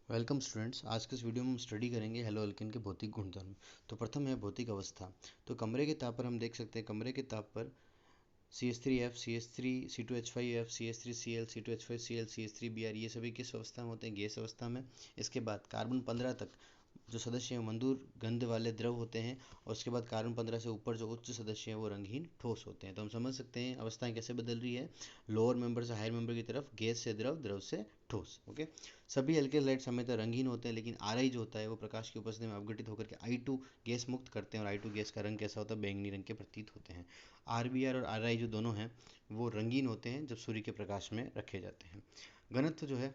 Welcome students. आज के इस वीडियो में हम स्टडी करेंगे हेलो एल्केन के भौतिक गुणधर्म। तो प्रथम है भौतिक अवस्था। तो कमरे के ताप पर हम देख सकते हैं, कमरे के ताप पर CH3F, CH3, C2H5F, CH3Cl, C2H5Cl, CH3Br ये सभी किस अवस्था में होते हैं? गैस अवस्था में। इसके बाद कार्बन 15 तक जो सदस्य हैं मंदूर गंध वाले द्रव होते हैं, और उसके बाद कार्बन 15 से ऊपर जो उच्च सदस्य हैं वो रंगहीन ठोस होते हैं। तो हम समझ सकते हैं अवस्थाएं कैसे बदल रही है, लोअर मेंबर से हायर मेंबर की तरफ, गैस से द्रव, द्रव से ठोस। ओके। सभी एल्केलाइट्स हमेशा रंगहीन होते हैं, लेकिन Ri जो होता है वो प्रकाश की उपस्थिति में अवघटित होकर के I2 गैस मुक्त करते हैं, और I2 गैस का रंग कैसा होता है? बैंगनी रंग के प्रतीत होते हैं। RBr और Ri जो दोनों हैं वो रंगीन होते हैं जब सूर्य के प्रकाश में रखे जाते हैं। घनत्व जो है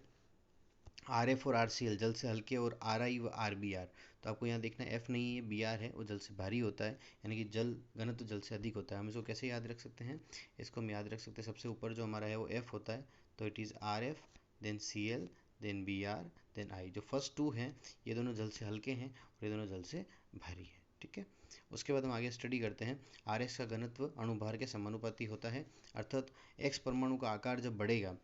RF और RCl जल से हल्के, और RI व RBr, तो आपको यहाँ देखना F नहीं है, BR है, वो जल से भारी होता है, यानी कि जल घनत्व जल से अधिक होता है। हम इसको कैसे याद रख सकते हैं? इसको हम याद रख सकते हैं, सबसे ऊपर जो हमारा है वो F होता है, तो it is RF, then Cl, then Br, then I। जो फर्स्ट टू हैं ये दोनों जल से हल्के हैं और ये दोनों जल से भारी हैं। ठीक है। उसके बाद हम आगे स्टडी करते हैं। RS का घनत्व अणुभार के समानुपाती होता है, अर्थात X परमाणु का आकार जब बढ़ेगा,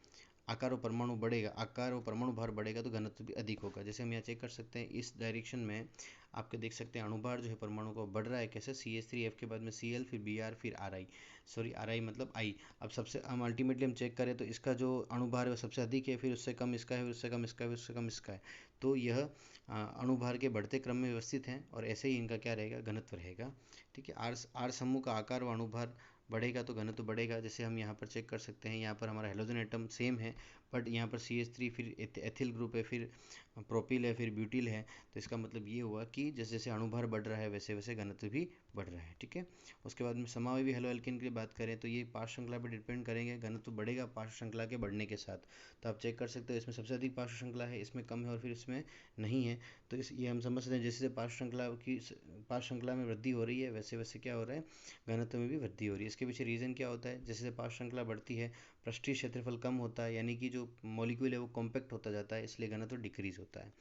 आकार और परमाणु बढ़ेगा, आकार और परमाणु भार बढ़ेगा तो घनत्व भी अधिक होगा। जैसे हम यहाँ चेक कर सकते हैं, इस डायरेक्शन में आपके देख सकते हैं अणुभार जो है परमाणु का बढ़ रहा है। कैसे? CH3F के बाद में Cl, फिर Br, फिर Ri, सॉरी Ri मतलब I। अब सबसे हम अल्टीमेटली हम चेक करें तो इसका जो अणुभार है वो सबसे अधिक है, फिर उससे कम इसका है, फिर उससे कम इसका है, फिर उससे कम इसका है। तो यह अणुभार के बढ़ते क्रम में व्यवस्थित हैं, और ऐसे ही इनका क्या रहेगा? घनत्व रहेगा। ठीक है। आर समूह का आकार व अणुभार बढ़ेगा तो घनत्व बढ़ेगा। जैसे हम यहाँ पर चेक कर सकते हैं, यहाँ पर हमारा हेलोजन एटम सेम है, बट यहाँ पर CH3, फिर एथिल ग्रुप है, फिर प्रोपिल है, फिर ब्यूटिल है। तो इसका मतलब ये हुआ कि जैसे जैसे अणुभार बढ़ रहा है वैसे वैसे घनत्व भी बढ़ रहा है। ठीक है। उसके बाद में समावयवी हेलो एल्केन की बात करें तो ये पार्श्व श्रृंखला पर डिपेंड करेंगे, घनत्व बढ़ेगा पार्श्व श्रृंखला के बढ़ने के साथ। तो आप चेक कर सकते हो, इसमें सबसे अधिक पार्श्व श्रृंखला है, इसमें कम है, और फिर इसमें नहीं है। तो इस ये हम समझ सकते हैं, जैसे जैसे पार्श्व श्रृंखला में वृद्धि हो रही है वैसे वैसे क्या हो रहा है? घनत्व में भी वृद्धि हो रही है। इसके पीछे रीज़न क्या होता है? जैसे जैसे पार्श्व श्रृंखला बढ़ती है पृष्ठीय क्षेत्रफल कम होता है, यानी कि जो मॉलिक्यूल है वो कॉम्पैक्ट होता जाता है, इसलिए घनत्व डिक्रीज होता है।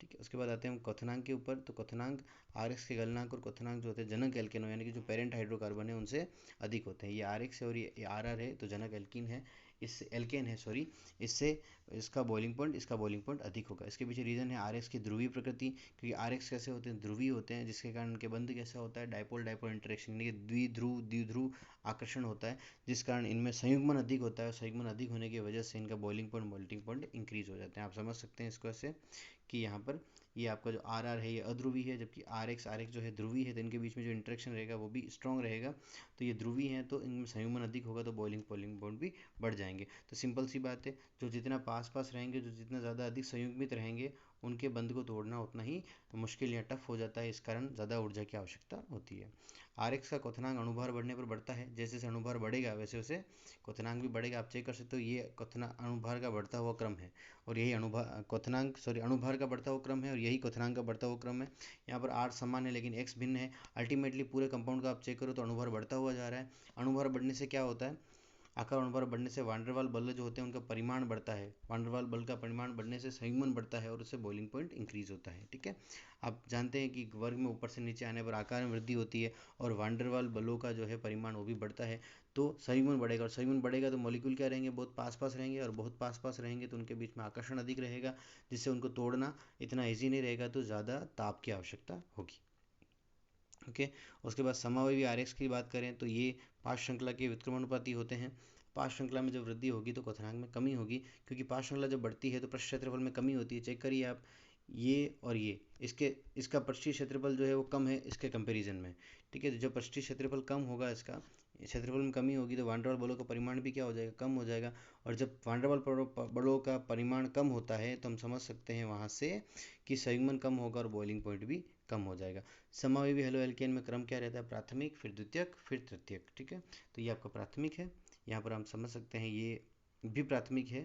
ठीक है। उसके बाद आते हैं हम क्वथनांक के ऊपर। तो क्वथनांक RX के गलनांक और क्वथनांक जो होते हैं जनक एल्केनो, यानी कि जो पेरेंट हाइड्रोकार्बन है उनसे अधिक होते हैं। ये RX है और ये RR है, तो जनक एल्कीन है, इससे एल्केन है सॉरी, इससे इसका बॉइलिंग पॉइंट, इसका बॉइलिंग पॉइंट अधिक होगा। इसके पीछे रीज़न है RX की ध्रुवीय प्रकृति, क्योंकि RX कैसे होते हैं? ध्रुवीय होते हैं, जिसके कारण उनके बंध कैसा होता है? डाइपोल डाइपोल इंटरेक्शन, यानी कि द्विध्रुव द्विध्रुव आकर्षण होता है, जिस कारण इनमें संयुग्मन अधिक होता है, और संयुग्मन अधिक होने की वजह से इनका boiling point melting point increase हो जाते हैं। आप समझ सकते हैं इसको ऐसे कि यहाँ पर ये आपका जो RR है ये अध्रुवी है, जबकि RX जो है ध्रुवी है, तो इनके बीच में जो इंटरेक्शन रहेगा वो भी स्ट्रॉन्ग रहेगा। तो ये ध्रुवी हैं तो इनमें संयुग्मन अधिक होगा, तो बॉइलिंग बॉइलिंग पॉइंट भी बढ़ जाएंगे। तो सिंपल सी बात है, जो जितना पास पास रहेंगे, जो जितना ज़्यादा अधिक संयुग्मित रहेंगे, उनके बंध को तोड़ना उतना ही मुश्किल या टफ हो जाता है, इस कारण ज़्यादा ऊर्जा की आवश्यकता होती है। RX का क्वथनांक अणुभार बढ़ने पर बढ़ता है, जैसे जैसे अणुभार बढ़ेगा वैसे वैसे क्वथनांक भी बढ़ेगा। आप चेक कर सकते हो, ये क्वथनांक अणुभार का बढ़ता हुआ क्रम है, और यही अणुभार का बढ़ता हुआ क्रम है, और यही क्वथनांक का बढ़ता हुआ क्रम है। यहाँ पर R समान है लेकिन X भिन्न है। अल्टीमेटली पूरे कंपाउंड का आप चेक करो तो अणुभार बढ़ता हुआ जा रहा है। अणुभार बढ़ने से क्या होता है? आकार अणुभार बढ़ने से वांडरवाल बल जो होते हैं उनका परिमाण बढ़ता है, वांडरवाल बल का परिमाण बढ़ने से संयुग्मन बढ़ता है, और उससे बॉइलिंग पॉइंट इंक्रीज होता है। ठीक है। आप जानते हैं कि वर्ग में ऊपर से नीचे आने पर आकार में वृद्धि होती है, और वांडरवाल बलों का जो है परिमाण वो भी बढ़ता है, तो संयुग्मन बढ़ेगा, और संयुग्मन बढ़ेगा तो मॉलिक्यूल क्या रहेंगे? बहुत पास पास रहेंगे, और बहुत पास पास रहेंगे तो उनके बीच में आकर्षण अधिक रहेगा, जिससे उनको तोड़ना इतना ईजी नहीं रहेगा, तो ज़्यादा ताप की आवश्यकता होगी। ओके। उसके बाद समावयवी RX की बात करें तो ये पार्श्व श्रृंखला के व्युत्क्रमानुपाती होते हैं। पार्श्व श्रृंखला में जब वृद्धि होगी तो क्वथनांक में कमी होगी, क्योंकि पार्श्व श्रृंखला जब बढ़ती है तो पृष्ठ क्षेत्रफल में कमी होती है। चेक करिए आप, ये और ये, इसका पृष्ठीय क्षेत्रफल जो है वो कम है इसके कंपैरिजन में। ठीक है। तो जब पृष्ठीय क्षेत्रफल कम होगा, इसका क्षेत्रफल में कमी होगी, तो वांडरवाल बलों का परिमाण भी क्या हो जाएगा? कम हो जाएगा। और जब वांडरवाल बलों का परिमाण कम होता है तो हम समझ सकते हैं वहाँ से कि संयुग्मन कम होगा और बॉइलिंग पॉइंट भी कम हो जाएगा। समावयवी हेलो एल्केन में क्रम क्या रहता है? प्राथमिक, फिर द्वितीयक, फिर तृतीयक। ठीक है। तो ये आपका प्राथमिक है, यहाँ पर हम समझ सकते हैं ये भी प्राथमिक है,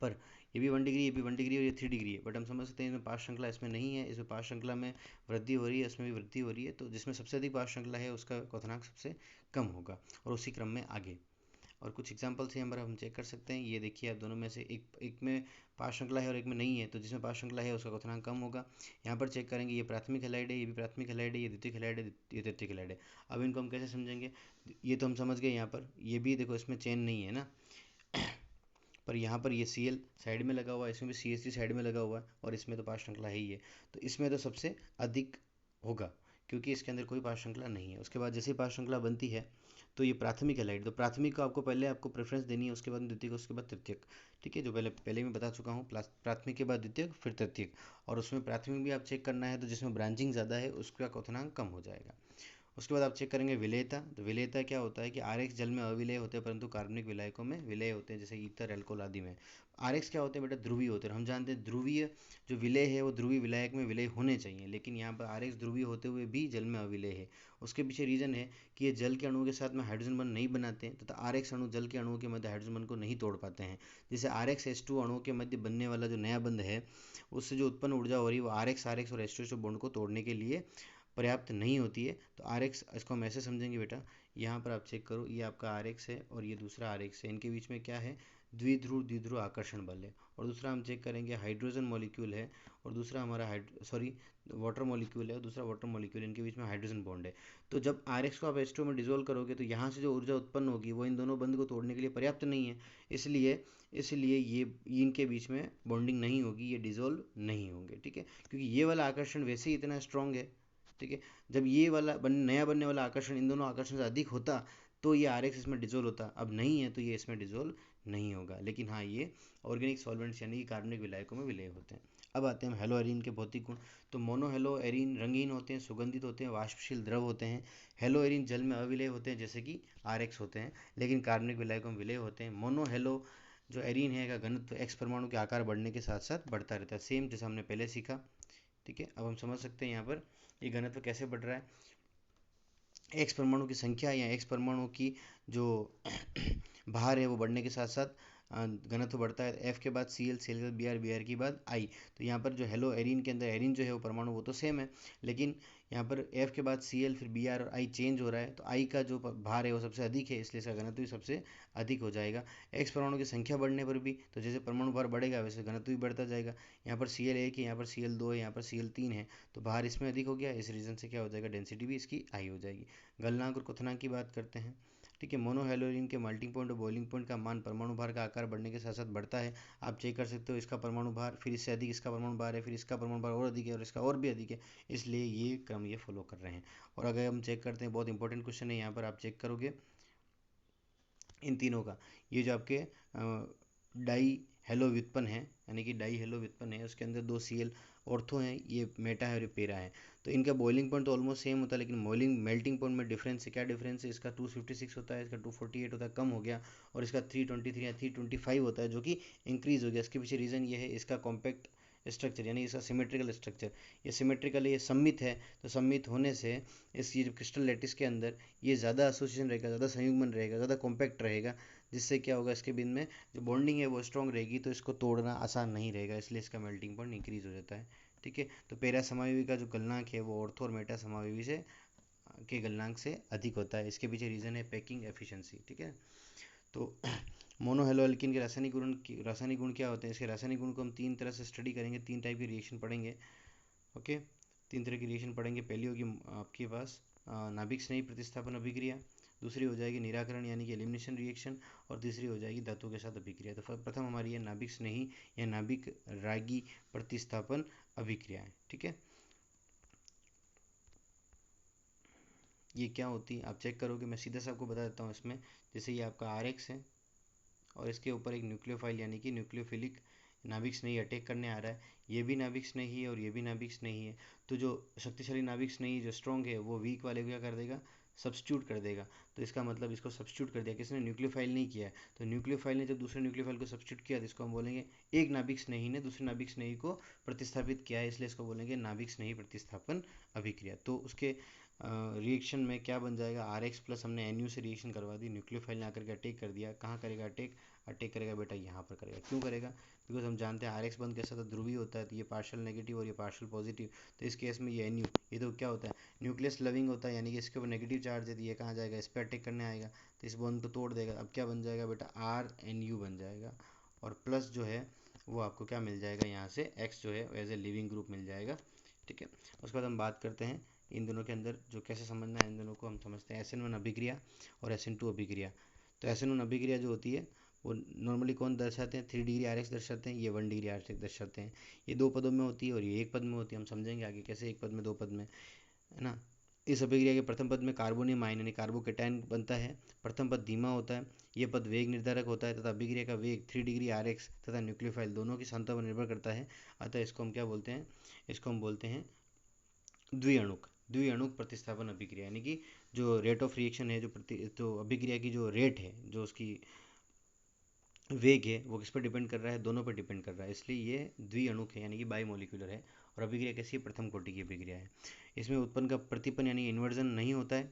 पर ये भी 1 डिग्री, ये भी 1 डिग्री, और ये 3 डिग्री है, बट हम समझ सकते हैं इसमें पार्श्व श्रृंखला इसमें नहीं है, इसमें पार्श्व श्रृंखला में वृद्धि हो रही है, इसमें भी वृद्धि हो रही है, तो जिसमें सबसे अधिक पार्श्व श्रृंखला है उसका क्वथनांक सबसे कम होगा, और उसी क्रम में आगे। और कुछ एग्जांपल से हमारा हम चेक कर सकते हैं, ये देखिए आप, दोनों में से एक एक में पार्श्व श्रृंखला है और एक में नहीं है, तो जिसमें पार्श्व श्रृंखला है उसका क्वथनांक कम होगा। यहाँ पर चेक करेंगे, ये प्राथमिक हैलाइड है, ये भी प्राथमिक हैलाइड है, ये द्वितीयक हैलाइड है, ये तृतीयक हैलाइड है। अब इनको हम कैसे समझेंगे? ये तो हम समझ गए, यहाँ पर ये भी देखो इसमें चेन नहीं है ना, पर यहाँ पर ये Cl साइड में लगा हुआ है, इसमें भी CH3 साइड में लगा हुआ है, और इसमें तो पास श्रृंखला है ही है, तो इसमें तो सबसे अधिक होगा क्योंकि इसके अंदर कोई पास श्रृंखला नहीं है। उसके बाद जैसे ही पास श्रृंखला बनती है तो ये प्राथमिक हैलाइड, तो प्राथमिक को आपको पहले आपको प्रेफरेंस देनी है, उसके बाद द्वितीयक, उसके बाद तृतीयक, ठीक है, जो पहले पहले मैं बता चुका हूँ, प्राथमिक के बाद द्वितीयक फिर तृतीयक। और उसमें प्राथमिक भी आप चेक करना है, तो जिसमें ब्रांचिंग ज़्यादा है उसका क्वथनांक कम हो जाएगा। उसके बाद आप चेक करेंगे विलेयता, तो विलेयता क्या होता है कि आरएक्स जल में अविलेय होते हैं परंतु कार्बनिक विलायकों में विलेय होते हैं, जैसे ईथर, एल्कोहल आदि में। आरएक्स क्या होते हैं बेटा, ध्रुवीय होते हैं। हम जानते हैं ध्रुवीय जो विलेय है वो ध्रुवीय विलायक में विलेय होने चाहिए, लेकिन यहाँ पर आरएक्स ध्रुवीय होते हुए भी जल में अविलेय है। उसके पीछे रीजन है कि ये जल के अणुओं के साथ में हाइड्रोजन बंध नहीं बनाते हैं तथा आरएक्स अणु जल के अणुओं के मध्य हाइड्रोजन बंध को नहीं तोड़ पाते हैं। जैसे आरएक्स H2 अणुओं के मध्य बनने वाला जो नया बंध है उससे जो उत्पन्न ऊर्जा हो रही है वो आरएक्स आरएक्स और H2 बॉन्ड को तोड़ने के लिए पर्याप्त नहीं होती है। तो आर एक्स, इसको हम ऐसे समझेंगे बेटा, यहाँ पर आप चेक करो, ये आपका आर एक्स है और ये दूसरा आर एक्स है, इनके बीच में क्या है, द्विध्रुव द्विध्रुव आकर्षण बल है। और दूसरा हम चेक करेंगे हाइड्रोजन मॉलिक्यूल है और दूसरा हमारा वाटर मॉलिक्यूल है और दूसरा वाटर मॉलिक्यूल, इनके बीच में हाइड्रोजन बॉन्ड है। तो जब आर एक्स को आप H2 में डिजोल्व करोगे तो यहाँ से जो ऊर्जा उत्पन्न होगी वो इन दोनों बंध को तोड़ने के लिए पर्याप्त नहीं है, इसलिए इसलिए ये इनके बीच में बॉन्डिंग नहीं होगी, ये डिजोल्व नहीं होंगे, ठीक है, क्योंकि ये वाला आकर्षण वैसे ही इतना स्ट्रांग है, ठीक है। जब ये वाला नया बनने वाला आकर्षण इन दोनों आकर्षण से अधिक होता तो ये आर एक्स इसमें डिजोल्व होता, अब नहीं है तो ये इसमें डिजोल्व नहीं होगा, लेकिन हाँ ये ऑर्गेनिक सॉल्वेंट्स यानी कि कार्बनिक विलायकों में विलय होते हैं। अब आते हैं हम हेलो एरीन के भौतिक गुण। तो मोनो हेलो एरीन रंगीन होते हैं, सुगंधित होते हैं, वाष्पशील द्रव होते हैं। हेलो एरीन जल में अविलय होते हैं जैसे कि आर एक्स होते हैं, लेकिन कार्बनिक विलायकों में विलय होते हैं। मोनो हेलो जो एरीन है का घनत्व एक्स परमाणु के आकार बढ़ने के साथ साथ बढ़ता रहता है, सेम जैसा हमने पहले सीखा, ठीक है। अब हम समझ सकते हैं यहाँ पर ये घनत्व कैसे बढ़ रहा है। एक्स परमाणु की संख्या या एक्स परमाणु की जो भार है वो बढ़ने के साथ साथ घनत्व बढ़ता है। एफ के बाद Cl, Cl के बाद Br, Br के बाद I। तो यहाँ पर जो हेलो एरीन के अंदर एरीन जो है वो परमाणु वो तो सेम है, लेकिन यहाँ पर F के बाद Cl फिर Br और I चेंज हो रहा है, तो I का जो भार है वो सबसे अधिक है, इसलिए इसका घनत्व भी सबसे अधिक हो जाएगा। एक्स परमाणु की संख्या बढ़ने पर भी, तो जैसे परमाणु भार बढ़ेगा वैसे घनत्व भी बढ़ता जाएगा। यहाँ पर Cl 1 है, यहाँ पर Cl 2 है, यहाँ पर Cl 3 है, तो भार इसमें अधिक हो गया, इस रीजन से क्या हो जाएगा, डेंसिटी भी इसकी हाई हो जाएगी। गलनांक और क्वथनांक की बात करते हैं, ठीक है। मोनोहेलोरीन के मेल्टिंग पॉइंट और बॉइलिंग पॉइंट का मान परमाणु भार का आकार बढ़ने के साथ साथ बढ़ता है। आप चेक कर सकते हो, इसका परमाणु भार फिर इससे अधिक इसका परमाणु भार है, फिर इसका परमाणु भार और अधिक है और इसका और भी अधिक है, इसलिए ये क्रम ये फॉलो कर रहे हैं। और अगर हम चेक करते हैं, बहुत इंपॉर्टेंट क्वेश्चन है यहाँ पर, आप चेक करोगे इन तीनों का, ये जो आपके डाई हेलो व्युत्पन्न है, यानी कि डाई हेलो व्युत्पन्न है, उसके अंदर 2 Cl ऑर्थो हैं, ये मेटा है और ये पेरा है, तो इनका बॉइलिंग पॉइंट तो ऑलमोस्ट सेम होता है, लेकिन बॉइलिंग मेल्टिंग पॉइंट में डिफरेंस है। क्या डिफरेंस है, इसका 256 होता है, इसका 248 होता है, कम हो गया, और इसका 323 या 325 होता है जो कि इंक्रीज हो गया। इसके पीछे रीज़न ये है, इसका कॉम्पैक्ट स्ट्रक्चर यानी इसका सिमेट्रिकल स्ट्रक्चर, ये सिमेट्रिकल, ये सम्मित है, तो सम्मित होने से इस ये जो क्रिस्टल लैटिस के अंदर ये ज़्यादा एसोसिएशन रहेगा, ज़्यादा संयुग्मन रहेगा, ज़्यादा कॉम्पैक्ट रहेगा, जिससे क्या होगा, इसके बीच में जो बॉन्डिंग है वो स्ट्रॉन्ग रहेगी, तो इसको तोड़ना आसान नहीं रहेगा, इसलिए इसका मेल्टिंग पॉइंट इंक्रीज हो जाता है, ठीक है। तो पेरा समायोगी का जो गलनांक है वो ऑर्थो और मेटा समायोगी से के गलनांक से अधिक होता है। इसके पीछे रीज़न है पैकिंग एफिशिएंसी, ठीक है। तो मोनोहेलोअल्किन के रासायनिक गुण क्या होते हैं, इसके रासायनिक गुण को हम 3 तरह से स्टडी करेंगे, 3 टाइप की रिएक्शन पढ़ेंगे, ओके। 3 तरह की रिएक्शन पढ़ेंगे। पहली होगी आपके पास नाभिक स्नेही प्रतिस्थापन अभिक्रिया, दूसरी हो जाएगी निराकरण यानी कि एलिमिनेशन रिएक्शन, और तीसरी हो जाएगी धातु के साथ अभिक्रिया। तो प्रथम हमारी है नाभिक स्नेही या नाभिक रागी प्रतिस्थापन अभिक्रियाएं, ठीक है। ये क्या होती है आप चेक करोगे, मैं सीधा सा आपको बता देता हूँ इसमें। जैसे ये आपका आर एक्स है और इसके ऊपर एक न्यूक्लियोफाइल यानी कि न्यूक्लियोफिलिक नाभिक स्नेही अटैक करने आ रहा है, ये भी नाभिक स्नेही है और ये भी नाभिक स्नेही है, तो जो शक्तिशाली नाभिक स्नेही जो स्ट्रॉन्ग है वो वीक वाले को क्या कर देगा, सब्स्टिट्यूट कर देगा। तो इसका मतलब इसको सब्स्टिट्यूट कर दिया, किसने, न्यूक्लियोफाइल नहीं किया है, तो न्यूक्लियोफाइल ने जब दूसरे न्यूक्लियोफाइल को सब्स्टिट्यूट किया तो इसको हम बोलेंगे, एक नाभिक स्नेही ने दूसरे नाभिक स्नेही को प्रतिस्थापित किया है, इसलिए इसको बोलेंगे नाभिक स्नेही प्रतिस्थापन अभिक्रिया। तो उसके रिएक्शन में क्या बन जाएगा, आर एक्स प्लस हमने एन यू से रिएक्शन करवा दी, न्यूक्लियोफाइल ने आकर के अटैक कर दिया, कहाँ करेगा अटैक, अटैक करेगा बेटा यहाँ पर करेगा। क्यों करेगा, बिकॉज हम जानते हैं आर एक्स बंद कैसा था, ध्रुवीय होता है, तो ये पार्शियल नेगेटिव और ये पार्शियल पॉजिटिव, तो इस केस में ये एन यू, ये तो क्या होता है, न्यूक्लियस लविंग होता है, यानी कि इसके ऊपर नेगेटिव चार्ज है, तो ये कहाँ जाएगा, इस पर अटैक करने आएगा, तो इस बॉन्ड को तोड़ देगा। अब क्या बन जाएगा बेटा, आर एन यू बन जाएगा, और प्लस जो है वो आपको क्या मिल जाएगा, यहाँ से एक्स जो है एज ए लिविंग ग्रुप मिल जाएगा, ठीक है। उसके बाद हम बात करते हैं इन दोनों के अंदर जो कैसे समझना है, इन दोनों को हम समझते हैं SN1 अभिक्रिया और SN2 अभिक्रिया। तो SN1 अभिक्रिया जो होती है वो नॉर्मली कौन दर्शाते हैं, 3 डिग्री RX दर्शाते हैं, ये 1 डिग्री RX दर्शाते हैं। ये 2 पदों में होती है और ये 1 पद में होती है। हम समझेंगे आगे कैसे 1 पद में 2 पद में, है ना। इस अभिक्रिया के प्रथम पद में कार्बोनियम आयन यानी कार्बोकेटायन बनता है। प्रथम पद धीमा होता है, यह पद वेग निर्धारक होता है तथा अभिक्रिया का वेग 3 डिग्री RX तथा न्यूक्लियोफाइल दोनों की सांद्रता पर निर्भर करता है। अतः इसको हम क्या बोलते हैं, इसको हम बोलते हैं द्विअणुक प्रतिस्थापन अभिक्रिया, यानी कि जो रेट ऑफ रिएक्शन है, जो अभिक्रिया की जो रेट है, जो उसकी वेग है, वो किस पर डिपेंड कर रहा है, दोनों पर डिपेंड कर रहा है, इसलिए ये द्विअणुक है यानी कि बाईमोलिकुलर है। और अभिक्रिया कैसी है, प्रथम कोटि की अभिक्रिया है। इसमें उत्पन्न का प्रतिपन्न यानी इन्वर्जन नहीं होता है,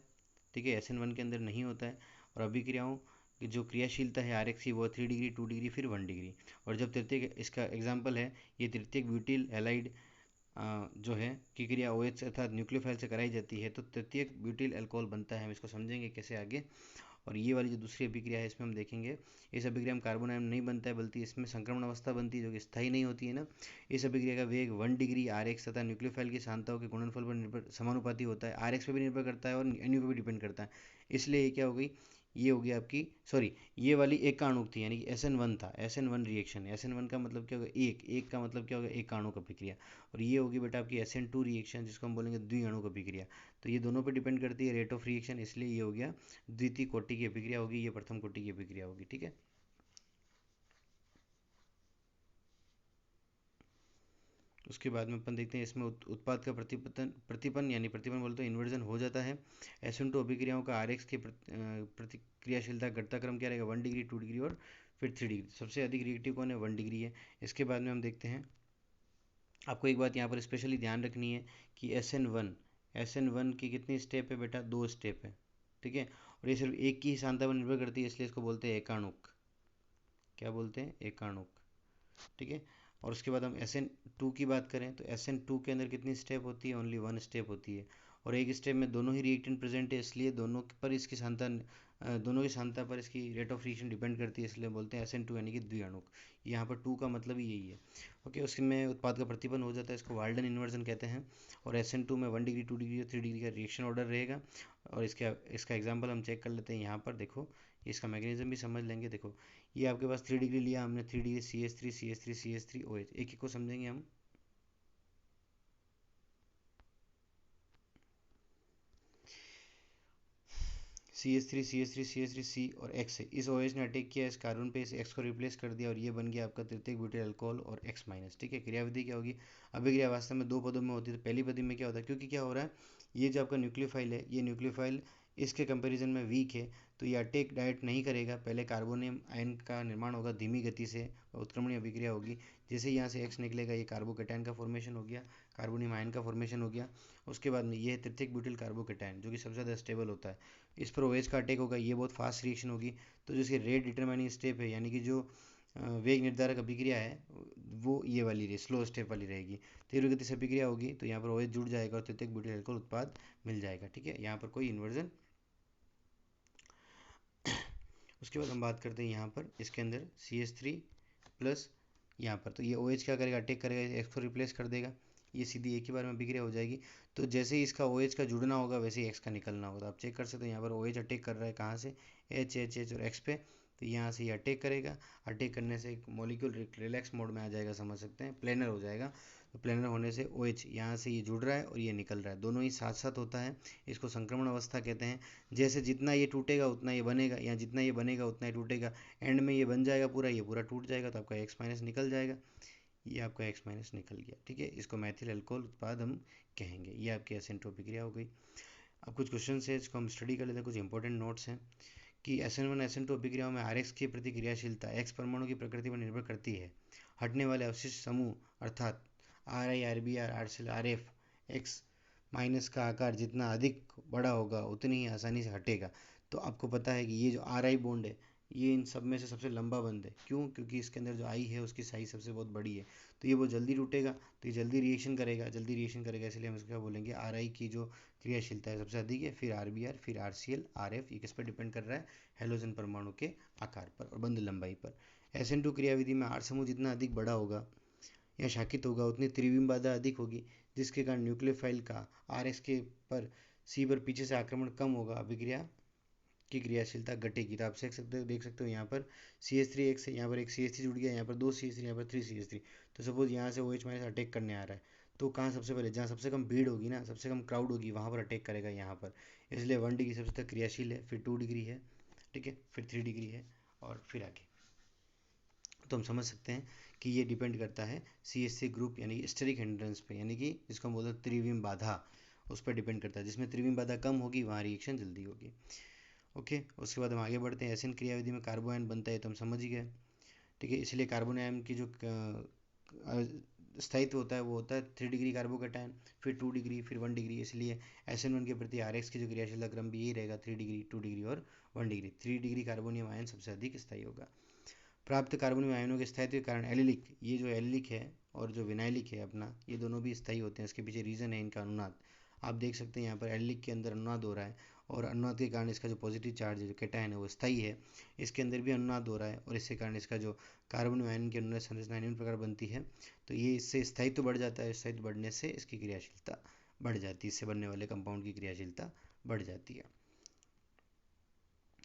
ठीक है, SN1 के अंदर नहीं होता है। और अभिक्रियाओं की जो क्रियाशीलता है RX की वो 3 डिग्री, 2 डिग्री, फिर 1 डिग्री। और जब तृतीयक, इसका एग्जाम्पल है ये तृतीयक ब्यूटिल हैलाइड जो है की क्रिया OH अर्थात न्यूक्लियोफाइल से कराई जाती है तो तृतीयक ब्यूटिल अल्कोहल बनता है। हम इसको समझेंगे कैसे आगे। और ये वाली जो दूसरी अभिक्रिया है इसमें हम देखेंगे, इस अभिक्रिया में कार्बन आयन नहीं बनता है बल्कि इसमें संक्रमण अवस्था बनती है जो कि स्थायी नहीं होती है ना। इस अभिक्रिया का वेग 1 डिग्री RX तथा न्यूक्लियोफाइल की सांद्रताओं के गुणनफल पर निर्भर समानुपाती होता है। RX पे भी निर्भर करता है और NU पे भी डिपेंड करता है। इसलिए ये क्या हो गई, ये होगी आपकी, सॉरी, ये वाली एकाणुक थी यानी कि SN1 था, SN1 रिएक्शन। SN1 का मतलब क्या होगा, एक का मतलब क्या होगा, एकाणुक अभिक्रिया। और ये होगी बेटा आपकी SN2 रिएक्शन जिसको हम बोलेंगे द्विअणुक अभिक्रिया। तो ये दोनों पे डिपेंड करती है रेट ऑफ रिएक्शन, इसलिए ये हो गया द्वितीय कोटि की अभिक्रिया होगी, ये प्रथम कोटि की अभिक्रिया होगी, ठीक है। उसके बाद में अपन देखते हैं इसमें उत्पाद का प्रतिपन्न यानी प्रतिपन्न बोलते हैं इन्वर्जन हो जाता है। SN2 अभिक्रियाओं का RX की प्रतिक्रियाशीलता घटता क्रम क्या रहेगा, 1 डिग्री, 2 डिग्री और फिर 3 डिग्री। सबसे अधिक रिएक्टिव कौन है, 1 डिग्री है। इसके बाद में हम देखते हैं, आपको एक बात यहाँ पर स्पेशली ध्यान रखनी है कि SN1 की कितनी स्टेप है बेटा, 2 स्टेप है, ठीक है। और ये सिर्फ एक की ही सांद्रता पर निर्भर करती है, इसलिए इसको बोलते हैं एकाणुक। क्या बोलते हैं, एकाणुक, ठीक है। और उसके बाद हम SN2 की बात करें तो SN2 के अंदर कितनी स्टेप होती है, ओनली 1 स्टेप होती है। और एक स्टेप में दोनों ही रिएक्टेंट प्रेजेंट है, इसलिए दोनों की सांद्रता पर इसकी रेट ऑफ रिएक्शन डिपेंड करती है, इसलिए बोलते हैं SN2 यानी कि द्विअणुक। यहाँ पर 2 का मतलब ही यही है, ओके। उसमें उत्पाद का प्रतिपन्न हो जाता है, इसको वाल्डन इन्वर्जन कहते हैं। और SN2 में 1 डिग्री, 2 डिग्री और 3 डिग्री का रिएक्शन ऑर्डर रहेगा। और इसका एग्जाम्पल हम चेक कर लेते हैं यहाँ पर, देखो इसका मैकेनिज्म भी समझ लेंगे। देखो ये आपके पास 3 डिग्री लिया हमने, 3 डिग्री CH3 OH, एक एक को समझेंगे हम। CH3 और X है, इस OH ने अटैक किया इस कार्बन पे, इस X को रिप्लेस कर दिया और ये बन गया आपका तृतीयक ब्यूटाइल अल्कोहल और X माइनस, ठीक है। क्रियाविधि क्या होगी, अभिक्रिया वास्तव में 2 पदों में होती है। तो पहली पदी में क्या होता है, क्योंकि क्या हो रहा है, ये जो आपका न्यूक्लियोफाइल है, ये न्यूक्लियोफाइल इसके कंपैरिजन में वीक है, तो ये अटैक डायरेक्ट नहीं करेगा। पहले कार्बोनियम आयन का निर्माण होगा धीमी गति से, उत्क्रमणीय अभिक्रिया होगी। जैसे यहाँ से X निकलेगा, ये कार्बोकेटायन का फॉर्मेशन हो गया, कार्बोनियम आयन का फॉर्मेशन हो गया। उसके बाद में ये है तृतीयक ब्यूटाइल कार्बोकेटायन जो कि सबसे ज़्यादा स्टेबल होता है, इस पर OH का अटैक होगा, ये बहुत फास्ट रिएक्शन होगी। तो जो इसकी रेट डिटरमाइनिंग स्टेप है यानी कि जो वेग निर्धारक अभिक्रिया है वो ये वाली रही, स्लो स्टेप वाली रहेगी। तीव्र गति से अभिक्रिया होगी तो यहाँ पर OH जुड़ जाएगा और तृतीयक ब्यूटाइल अल्कोहल उत्पाद मिल जाएगा, ठीक है। यहाँ पर कोई इन्वर्जन। उसके बाद हम बात करते हैं यहाँ पर इसके अंदर CH3 प्लस, यहाँ पर तो ये OH क्या करेगा, अटैक करेगा, X को रिप्लेस कर देगा, ये सीधी एक ही बार में अभिक्रिया हो जाएगी। तो जैसे ही इसका OH का जुड़ना होगा वैसे ही X का निकलना होगा। तो आप चेक कर सकते हो यहाँ पर OH अटैक कर रहा है कहाँ से, H और X पे। तो यहाँ से ये अटैक करेगा, अटैक करने से एक मॉलिक्यूल रिलैक्स मोड में आ जाएगा, समझ सकते हैं, प्लेनर हो जाएगा। तो प्लेनर होने से OH यहाँ से ये जुड़ रहा है और ये निकल रहा है, दोनों ही साथ साथ होता है। इसको संक्रमण अवस्था कहते हैं। जैसे जितना ये टूटेगा उतना ये बनेगा, या जितना ये बनेगा उतना ही टूटेगा, एंड में ये बन जाएगा पूरा, ये पूरा टूट जाएगा, तो आपका X माइनस निकल जाएगा। ये आपका X माइनस निकल गया, ठीक है। इसको मैथिल अल्कोहल उत्पाद हम कहेंगे। ये आपकी SN2 अभिक्रिया हो गई। अब कुछ क्वेश्चन है इसको हम स्टडी कर लेते हैं, कुछ इंपॉर्टेंट नोट्स हैं कि SN1 SN2 अभिक्रियाओं में RX की प्रतिक्रियाशीलता X परमाणु की प्रकृति पर निर्भर करती है। हटने वाले अवशिष्ट समूह अर्थात RI, RBr, RCl, RF X minus का आकार जितना अधिक बड़ा होगा उतनी ही आसानी से हटेगा। तो आपको पता है कि ये जो RI बॉन्ड है ये इन सब में से सबसे लंबा बंध है, क्यों, क्योंकि इसके अंदर जो I है उसकी साइज सबसे बहुत बड़ी है, तो ये बहुत जल्दी टूटेगा, तो ये जल्दी रिएक्शन करेगा, इसलिए हम इसको क्या बोलेंगे, RI की जो क्रियाशीलता है सबसे अधिक है, फिर RBr, फिर RCl, RF, ये किस पर डिपेंड कर रहा है, हेलोजन परमाणु के आकार पर और बंध लंबाई पर। SN2 क्रियाविधि में R समूह जितना अधिक बड़ा होगा या शाखित होगा उतनी त्रिविम बाधा अधिक होगी, जिसके कारण न्यूक्लियोफाइल का RX के पर C पर पीछे से आक्रमण कम होगा, अभिक्रिया की क्रियाशीलता घटेगी। तो आप देख सकते हो यहाँ पर CH3 एक से यहाँ पर एक CH3 जुड़ गया, यहाँ पर 2 CH3, यहाँ पर 3 CH3। तो सपोज यहाँ से OH माइनस अटैक करने आ रहा है, तो कहाँ सबसे पहले, जहाँ सबसे कम भीड़ होगी ना, सबसे कम क्राउड होगी, वहाँ पर अटैक करेगा यहाँ पर। इसलिए 1 डिग्री सबसे तक क्रियाशील है, फिर 2 डिग्री है, ठीक है, फिर 3 डिग्री है, और फिर आगे। तो हम समझ सकते हैं कि ये डिपेंड करता है CH3 ग्रुप यानी स्टेरिक हिंड्रेंस पे, यानी कि जिसको हम बोलते हैं त्रिविम बाधा, उस पर डिपेंड करता है। जिसमें त्रिविम बाधा कम होगी वहाँ रिएक्शन जल्दी होगी। ओके, उसके बाद हम आगे बढ़ते हैं। एसिन क्रियाविधि में कार्बोआयन बनता है, तो हम समझ ही गए, ठीक है। इसलिए कार्बन आयन की जो स्थायित्व होता है वो होता है 3 डिग्री कार्बोकेटायन, फिर 2 डिग्री, फिर 1 डिग्री। इसलिए SN1 के प्रति RX की जो क्रियाशीलता क्रम भी यही रहेगा, 3 डिग्री, 2 डिग्री और 1 डिग्री। 3 डिग्री कार्बोनियम आयन सबसे अधिक स्थायी होगा। प्राप्त कार्बोनियम आयनों के स्थायित्व के कारण एलिलिक, ये जो एलिलिक है और जो विनाइलिक है अपना, ये दोनों भी स्थायी होते हैं। इसके पीछे रीज़न है इनका अनुनाद। आप देख सकते हैं यहाँ पर एलिलिक के अंदर अनुनाद हो रहा है, और अनुनाद के कारण इसका जो पॉजिटिव चार्ज है, जो कैटायन है, वो स्थायी है। इसके अंदर भी अनुनाद हो रहा है, और इसके कारण इसका जो कार्बन आयन की अनुनाद संरचना निम्न प्रकार बनती है। तो ये इससे स्थायित्व बढ़ जाता है, स्थायित्व बढ़ने से इसकी क्रियाशीलता बढ़ जाती है, इससे बनने वाले कंपाउंड की क्रियाशीलता बढ़ जाती है।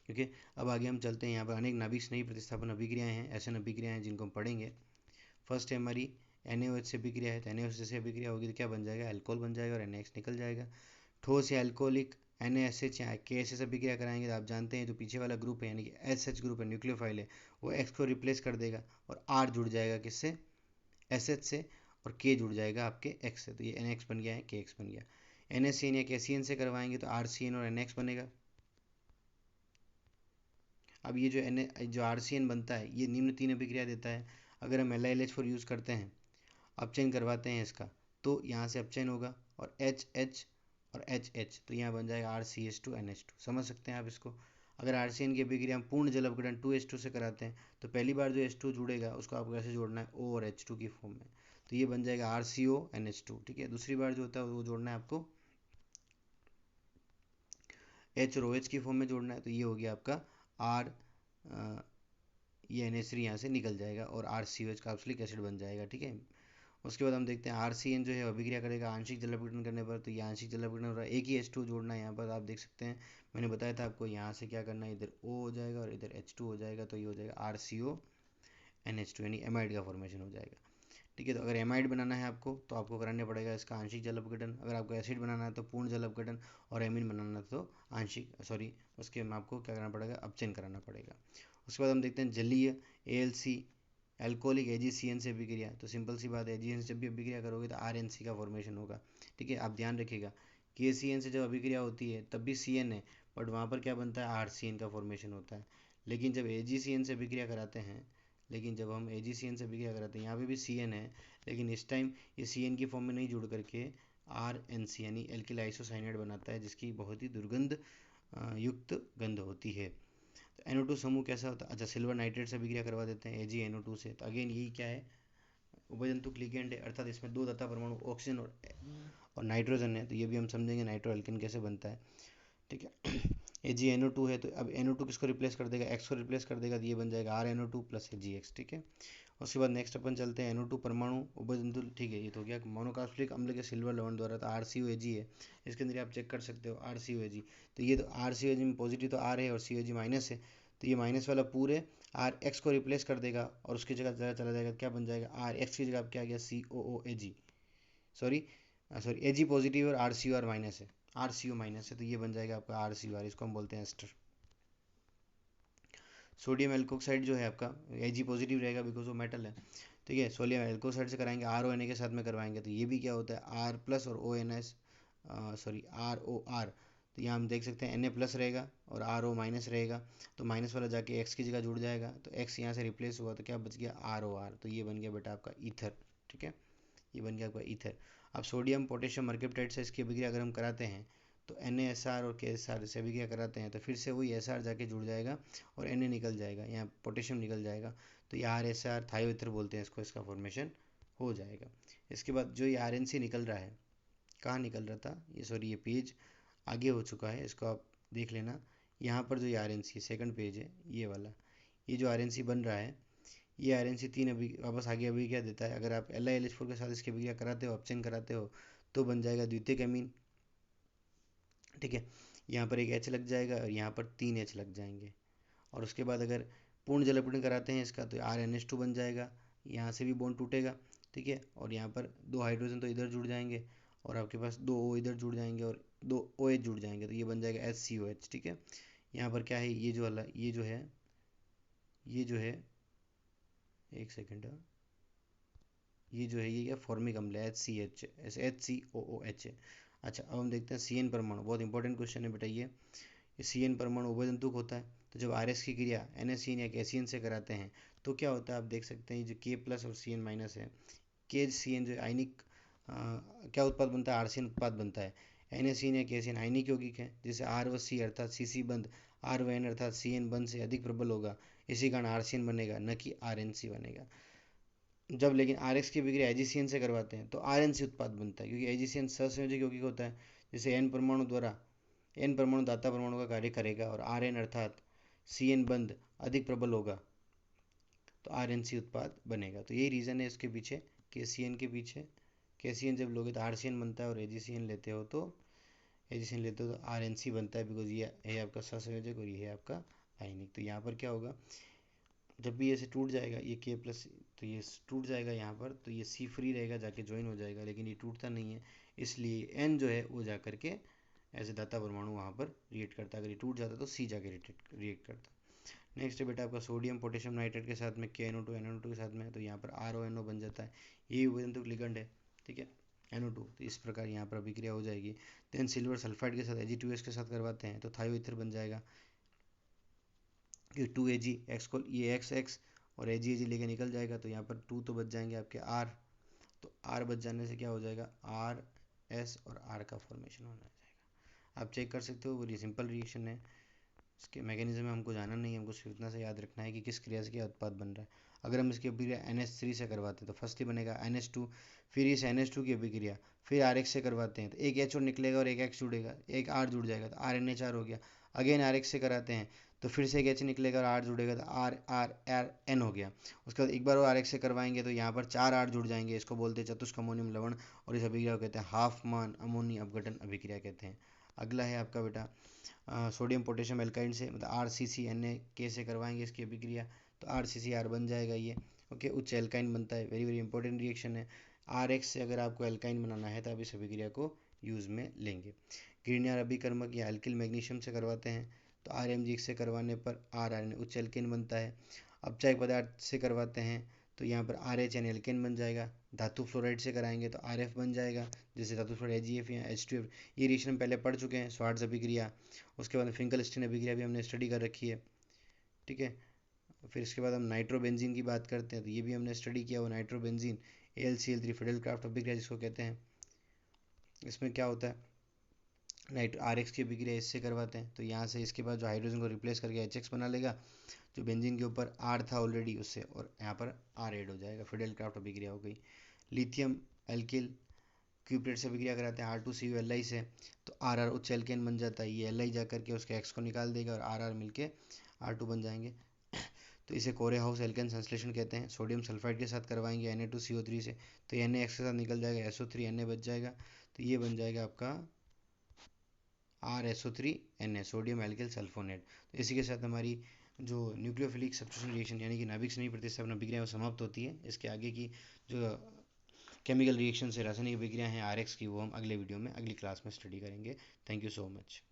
ओके, अब आगे हम चलते हैं। यहाँ पर अनेक नाभिक स्नेही प्रतिस्थापन अभिक्रियाएं हैं, ऐसे अभिक्रियाएं हैं जिनको हम पढ़ेंगे। फर्स्ट है हमारी NaOH से अभिक्रिया है। तो NaOH से अभिक्रिया होगी तो क्या बन जाएगा, अल्कोहल बन जाएगा और NaX निकल जाएगा। ठोस या अल्कोहलिक NaSH या KS से अभिक्रिया कराएंगे तो आप जानते हैं जो पीछे वाला ग्रुप है यानी कि SH ग्रुप है, न्यूक्लियोफाइल है, वो X को रिप्लेस कर देगा और R जुड़ जाएगा किससे, SH से, और K जुड़ जाएगा आपके X से। तो ये NX बन गया है, KX बन गया। NaCN या KCN से करवाएंगे तो RCN और NX बनेगा। अब ये जो RCN बनता है ये निम्न 3 अभिक्रिया देता है। अगर हम LiLH4 यूज़ करते हैं, अपचयन करवाते हैं इसका, तो यहाँ से अपचयन होगा, और HH और HH, तो यहाँ बन जाएगा RCH2NH2। समझ सकते हैं आप इसको। अगर RCN की अभिक्रिया हम पूर्ण जल अपघटन 2H2 से कराते हैं, तो पहली बार जो H2 जुड़ेगा उसको आपको कैसे जोड़ना है, O और H2 की फॉर्म में, तो ये बन जाएगा RCONH2, ठीक है। दूसरी बार जो होता है वो जोड़ना है आपको H और OH की फॉर्म में जोड़ना है, तो ये हो गया आपका R, ये NH3 यहाँ से निकल जाएगा और RCOH कार्बोक्सिलिक एसिड बन जाएगा, ठीक है। उसके बाद हम देखते हैं RCN जो है अभिक्रिया करेगा आंशिक जल अपघटन करने पर, तो ये आंशिक जल अपघटन हो रहा है, एक ही H2 जोड़ना है यहाँ पर। आप देख सकते हैं, मैंने बताया था आपको यहाँ से क्या करना है, इधर O हो जाएगा और इधर H2 हो जाएगा, तो ये हो जाएगा RCONH2 यानी एमाइड का फॉर्मेशन हो जाएगा, ठीक है। तो अगर एमाइड बनाना है आपको तो आपको कराने पड़ेगा इसका आंशिक जल अपघटन। अगर आपको एसिड बनाना है तो पूर्ण जल अपघटन, और एमीन बनाना है तो उसके में आपको क्या करना पड़ेगा, अपचयन कराना पड़ेगा। उसके बाद हम देखते हैं जलीय ALC एल्कोहलिक AgCN से अभिक्रिया। तो सिंपल सी बात है, AgCN से जब भी अभिक्रिया करोगे तो RNC का फॉर्मेशन होगा, ठीक है। आप ध्यान रखिएगा, KCN से जब अभिक्रिया होती है तब भी CN है, बट वहाँ पर क्या बनता है, RCN का फॉर्मेशन होता है। लेकिन जब AgCN से अभिक्रिया कराते हैं, जब हम AgCN से अभिक्रिया कराते हैं, यहाँ पे भी CN है, लेकिन इस टाइम ये CN की फॉर्म में नहीं जुड़ करके RNC यानी एल्किल आइसोसाइनाइड बनाता है, जिसकी बहुत ही दुर्गंध युक्त गंध होती है। तो NO2 समूह कैसा होता है, अच्छा, सिल्वर नाइट्रेट से अभिक्रिया करवा देते हैं AgNO2 से। तो अगेन यही क्या है, उभयजंतुक लिगेंड है, अर्थात इसमें 2 तथा परमाणु ऑक्सीजन और नाइट्रोजन है। तो ये भी हम समझेंगे नाइट्रो एल्किन कैसे बनता है, ठीक है। AgNO2 है, तो अब NO2 किसको रिप्लेस कर देगा, X को रिप्लेस कर देगा, तो ये बन जाएगा RNO2 प्लस AgX, ठीक है। उसके बाद नेक्स्ट अपन चलते हैं NO2 परमाणु उभयजंतु, ठीक है। ये तो हो गया मोनोकार्बोनिक अम्ल के सिल्वर लवण द्वारा, तो RCOAg है, इसके अंदर आप चेक कर सकते हो RCOAg। तो ये तो RCOAg में पॉजिटिव तो R है और COG माइनस है, तो ये माइनस वाला पूरे RX को रिप्लेस कर देगा और उसकी जगह चला जाएगा, क्या बन जाएगा, RX की जगह क्या आ गया, COOAg, सॉरी Ag पॉजिटिव और RCOR माइनस है, RCO माइनस है, तो ये बन जाएगा आपका RCOR, इसको हम बोलते हैं एस्टर। सोडियम एल्कोक्साइड जो है आपका Ag पॉजिटिव रहेगा बिकॉज वो मेटल है, ठीक है। सोडियम एल्कोक्साइड से कराएंगे RONA के साथ में करवाएंगे, तो ये भी क्या होता है R प्लस और ONS, ROR। तो यहाँ हम देख सकते हैं Na प्लस रहेगा और RO माइनस रहेगा, तो माइनस वाला जाके X की जगह जुड़ जाएगा, तो X यहाँ से रिप्लेस हुआ तो क्या बच गया ROR, तो ये बन गया बेटा आपका ईथर, ठीक है। ये बन गया आपका ईथर। अब सोडियम पोटेशियम मर्केप्टाइड से इसकी अभिक्रिया अगर हम कराते हैं तो NaSr और KSr से अभिक्रिया कराते हैं तो फिर से वही SR जाके जुड़ जाएगा और Na निकल जाएगा, यहाँ पोटेशियम निकल जाएगा, तो ये RSR थायोईथर बोलते हैं इसको, इसका फॉर्मेशन हो जाएगा। इसके बाद जो ये RNC निकल रहा है, कहाँ निकल रहा था ये, सॉरी ये पेज आगे हो चुका है, इसको आप देख लेना। यहाँ पर जो ये RNC सेकंड पेज है ये वाला, ये जो RNC बन रहा है, ये RNC 3 अभी वापस आगे अभिक्रिया देता है। अगर आप LiLH4 के साथ इसकी अभिक्रिया कराते हो, अपचयन कराते हो, तो बन जाएगा द्वितीयक एमीन, ठीक है। यहाँ पर एक H लग जाएगा और यहाँ पर 3 H लग जाएंगे। और उसके बाद अगर पूर्ण जल अपघटन कराते हैं इसका तो RNH2 बन जाएगा, यहाँ से भी बॉन्ड टूटेगा, ठीक है। और यहाँ पर 2 हाइड्रोजन तो इधर जुड़ जाएंगे और आपके पास 2 O इधर जुड़ जाएंगे और 2 OH जुड़ जाएंगे, तो ये बन जाएगा HCOH, ठीक है। यहाँ पर क्या है, ये जो वाला ये जो है एक सेकेंड, ये जो है ये क्या फॉर्मिक अम्ल है, HCOOH है। अच्छा, अब हम देखते हैं CN परमाणु, बहुत इंपॉर्टेंट क्वेश्चन है बेटा ये। CN परमाणु उभयतंतुक होता है, तो जब RS की क्रिया NaCN या KCN से कराते हैं तो क्या होता है, आप देख सकते हैं जो K प्लस और CN माइनस है, KCN जो आयनिक क्या उत्पाद बनता है, RCN उत्पाद बनता है। NaCN या KCN आयनिक यौगिक है, जिसे R व C अर्थात CC बंध R व N अर्थात CN बंध से अधिक प्रबल होगा, इसी कारण RCN बनेगा, न कि RNC बनेगा। जब लेकिन RX की बिक्री AgCN से करवाते हैं तो RNC उत्पाद बनता है, क्योंकि AgCN सहसंयोजक यौगिक होता है, जिसे N परमाणु दाता परमाणु का कार्य करेगा और Rn अर्थात CN बंध अधिक प्रबल होगा तो RNC उत्पाद बनेगा। तो यही रीज़न है इसके पीछे, KCN के पीछे। KCN जब लोगे तो RCN बनता है और AgCN लेते हो तो RNC बनता है, बिकॉज ये है आपका सहसंयोजक और ये है आपका आयनिक। तो यहाँ पर क्या होगा, जब भी ऐसे टूट जाएगा ये K प्लस, तो ये टूट जाएगा यहाँ पर, तो ये C फ्री रहेगा, जाके ज्वाइन हो जाएगा, लेकिन ये टूटता नहीं है, इसलिए N जो है वो जा करके ऐसे दाता परमाणु वहाँ पर रिएक्ट करता है। अगर ये टूट जाता तो C जाके रिएक्ट करता। नेक्स्ट है बेटा आपका सोडियम पोटेशियम नाइट्रेट के साथ में KNO2 NO2 के साथ में, तो यहाँ पर RONO बन जाता है, ये उभयतंतुक लिगेंड है, ठीक है, NO2। तो इस प्रकार यहाँ पर अभिक्रिया हो जाएगी। देन सिल्वर सल्फाइड के साथ Ag2S के साथ करवाते हैं तो थायोईथर बन जाएगा, क्योंकि 2Ag एक्स को ये एक्स और Ag लेके निकल जाएगा, तो यहाँ पर 2 तो बच जाएंगे आपके R, तो R बच जाने से क्या हो जाएगा, RS और R का फॉर्मेशन होना जाएगा। आप चेक कर सकते हो, वो सिंपल रिएक्शन है, इसके मैकेनिज्म में हमको जाना नहीं है, हमको सिर्फ इतना से याद रखना है कि किस क्रिया से क्या उत्पाद बन रहा है। अगर हम इसकी अभिक्रिया NH3 से करवाते हैं तो फर्स्ट ही बनेगा NH2, फिर इस NH2 की अभिक्रिया फिर RX से करवाते हैं तो एक H और निकलेगा और एक X जुड़ेगा, एक R जुड़ जाएगा तो RNHR हो गया। अगेन RX से कराते हैं तो फिर से एक H निकलेगा और R जुड़ेगा तो RN हो गया। उसके बाद एक बार और RX से करवाएंगे तो यहाँ पर 4 R जुड़ जाएंगे, इसको बोलते हैं चतुष्क अमोनियम लवण, और इस अभिक्रिया को कहते हैं हाफ मान अमोनी अपघटन अभिक्रिया कहते हैं। अगला है आपका बेटा सोडियम पोटेशियम एल्काइड से, मतलब RCCNA से करवाएंगे इसकी अभिक्रिया तो RCCR बन जाएगा ये, ओके। उच्च एल्काइन बनता है, वेरी वेरी इंपॉर्टेंट रिएक्शन है। RX से अगर आपको एल्काइन बनाना है तो आप इस अभिक्रिया को यूज़ में लेंगे। ग्रीनियर अभिकर्मक या एल्किल मैग्नीशियम से करवाते हैं तो RMG से करवाने पर RRN उच्च एल्केन बनता है। अपचायक पदार्थ से करवाते हैं तो यहाँ पर RHN एल्केन बन जाएगा। धातु फ्लोराइड से कराएंगे तो RF बन जाएगा, जैसे धातु फ्लोराइड AgF या H2F। ये रिएक्शन हम पहले पढ़ चुके हैं, स्वार्ट्ज अभिक्रिया। उसके बाद फिंकलस्टीन अभिक्रिया भी हमने स्टडी कर रखी है, ठीक है। फिर इसके बाद हम नाइट्रोबेंजीन की बात करते हैं तो ये भी हमने स्टडी किया हुआ, नाइट्रोबेंजीन AlCl3 फिडेलक्राफ्ट अभिक्रिया जिसको कहते हैं। इसमें क्या होता है, RX की अभिक्रिया इससे करवाते हैं तो यहाँ से इसके बाद जो हाइड्रोजन को रिप्लेस करके HX बना लेगा, जो बेंजीन के ऊपर R था ऑलरेडी उससे, और यहाँ पर R ऐड हो जाएगा, फिडेलक्राफ्ट अभिक्रिया हो गई। लिथियम एल्किल क्यूप्रेट से अभिक्रिया कराते हैं R2CuLi से तो RR उच्च एल्केन बन जाता है, ये Li जा करके उसके X को निकाल देगा और RR मिलके R2 बन जाएंगे। तो इसे कोरे हाउस एल्केन संश्लेषण कहते हैं। सोडियम सल्फाइड के साथ करवाएंगे Na2CO3 से तो NaX के साथ निकल जाएगा, SO3 Na बच जाएगा, तो ये बन जाएगा आपका RSO3Na, सोडियम एल्किल सल्फोनेट। तो इसी के साथ हमारी जो न्यूक्लियोफिलिक सब्स्टिट्यूशन रिएक्शन यानी कि नाभिक स्नेही प्रतिस्थापन अभिक्रिया समाप्त होती है। इसके आगे की जो केमिकल रिएक्शन से रासायनिक अभिक्रिया हैं RX की, वो हम अगले वीडियो में अगली क्लास में स्टडी करेंगे। Thank you so much.